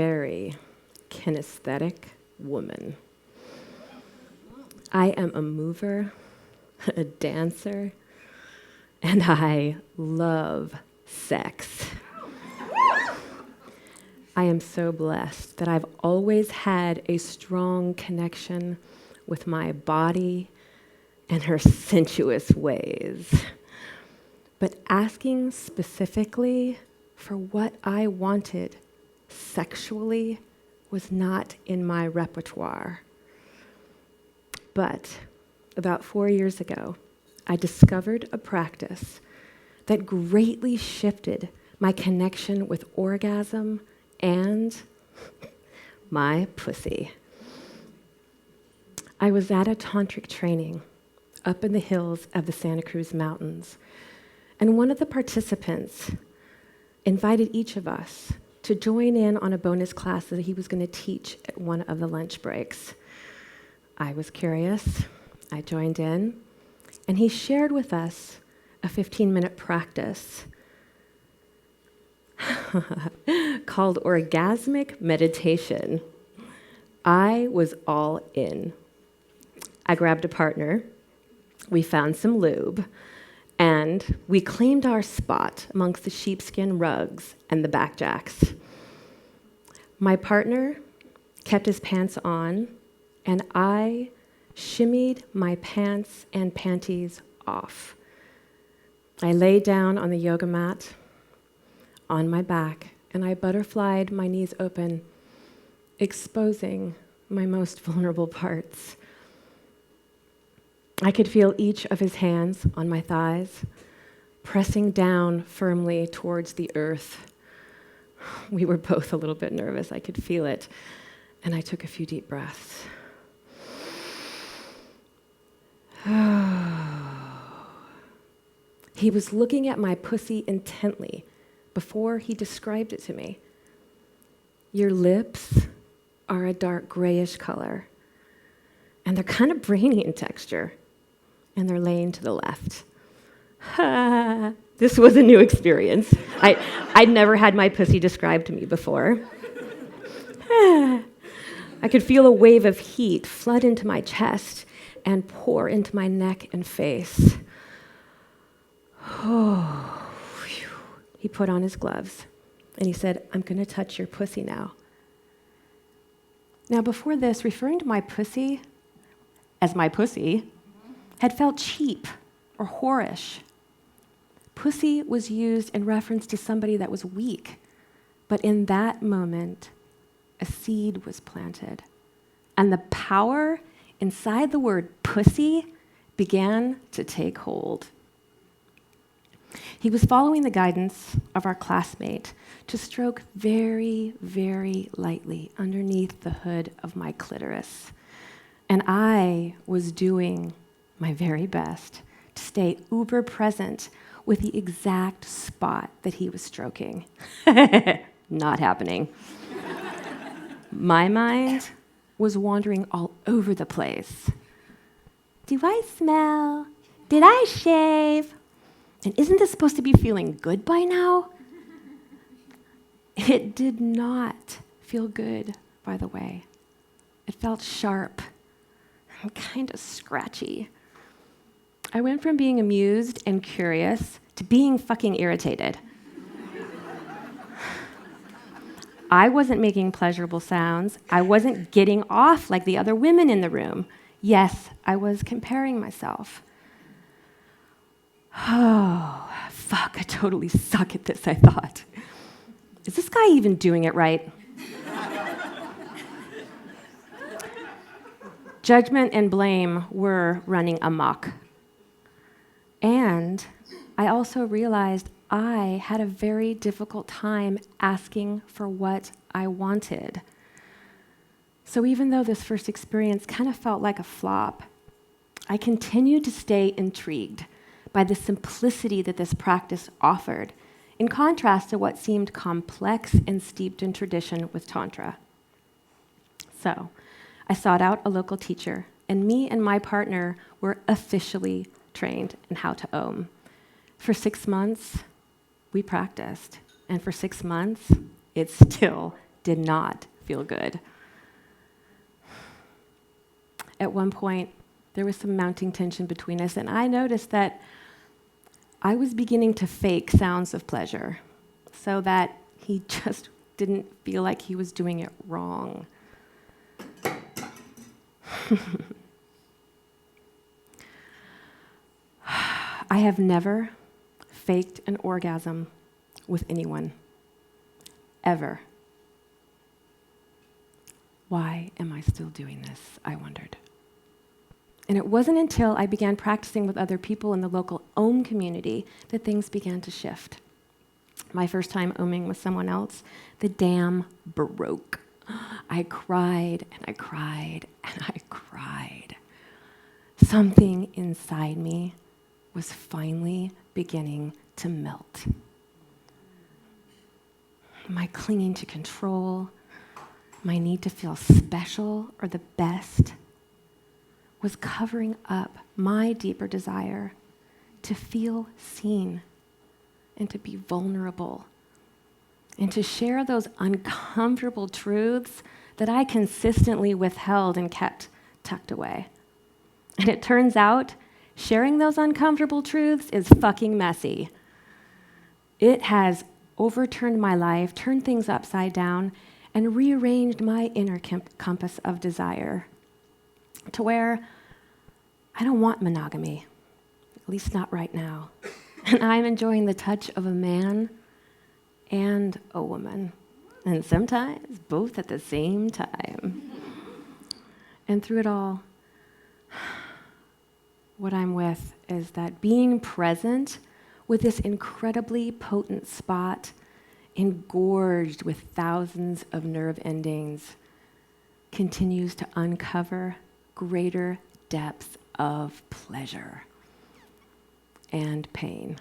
very kinesthetic woman. I am a mover, a dancer, and I love sex. I am so blessed that I've always had a strong connection with my body and her sensuous ways. But asking specifically for what I wanted sexually was not in my repertoire. But about 4 years ago, I discovered a practice that greatly shifted my connection with orgasm and my pussy. I was at a tantric training up in the hills of the Santa Cruz Mountains, and one of the participants invited each of us to join in on a bonus class that he was going to teach at one of the lunch breaks. I was curious. I joined in, and he shared with us a 15-minute practice called orgasmic meditation. I was all in. I grabbed a partner, we found some lube, and we claimed our spot amongst the sheepskin rugs and the backjacks. My partner kept his pants on, and I shimmied my pants and panties off. I lay down on the yoga mat on my back, and I butterflied my knees open, exposing my most vulnerable parts. I could feel each of his hands on my thighs, pressing down firmly towards the earth. We were both a little bit nervous. I could feel it, and I took a few deep breaths. He was looking at my pussy intently before he described it to me. Your lips are a dark grayish color, and they're kind of brainy in texture, and they're laying to the left. This was a new experience. I'd never had my pussy described to me before. I could feel a wave of heat flood into my chest and pour into my neck and face. He put on his gloves, and he said, "I'm going to touch your pussy now." Now, before this, referring to my pussy as my pussy had felt cheap or whorish. Pussy was used in reference to somebody that was weak, but in that moment, a seed was planted, and the power inside the word pussy began to take hold. He was following the guidance of our classmate to stroke very, very lightly underneath the hood of my clitoris. And I was doing my very best to stay uber present with the exact spot that he was stroking. Not happening. My mind was wandering all over the place. Do I smell? Did I shave? And isn't this supposed to be feeling good by now? It did not feel good, by the way. It felt sharp and kind of scratchy. I went from being amused and curious to being fucking irritated. I wasn't making pleasurable sounds. I wasn't getting off like the other women in the room. Yes, I was comparing myself. Oh, fuck, I totally suck at this, I thought. Is this guy even doing it right? Judgment and blame were running amok. And I also realized I had a very difficult time asking for what I wanted. So even though this first experience kind of felt like a flop, I continued to stay intrigued by the simplicity that this practice offered, in contrast to what seemed complex and steeped in tradition with Tantra. So I sought out a local teacher, and me and my partner were officially trained in how to Om. For 6 months, we practiced, and for 6 months, it still did not feel good. At one point, there was some mounting tension between us, and I noticed that I was beginning to fake sounds of pleasure so that he just didn't feel like he was doing it wrong. I have never faked an orgasm with anyone, ever. Why am I still doing this? I wondered. And it wasn't until I began practicing with other people in the local Om community that things began to shift. My first time Oming with someone else, the dam broke. I cried and I cried and I cried. Something inside me was finally beginning to melt. My clinging to control, my need to feel special or the best, was covering up my deeper desire to feel seen and to be vulnerable and to share those uncomfortable truths that I consistently withheld and kept tucked away. And it turns out, sharing those uncomfortable truths is fucking messy. It has overturned my life, turned things upside down, and rearranged my inner compass of desire to where I don't want monogamy, at least not right now. And I'm enjoying the touch of a man and a woman, and sometimes both at the same time. And through it all, what I'm with is that being present with this incredibly potent spot, engorged with thousands of nerve endings, continues to uncover greater depths of pleasure and pain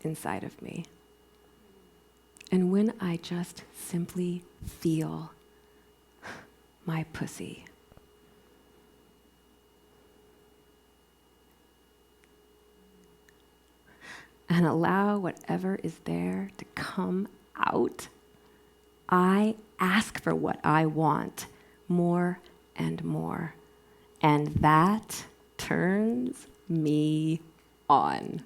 inside of me. And when I just simply feel my pussy, and allow whatever is there to come out, I ask for what I want more and more. And that turns me on.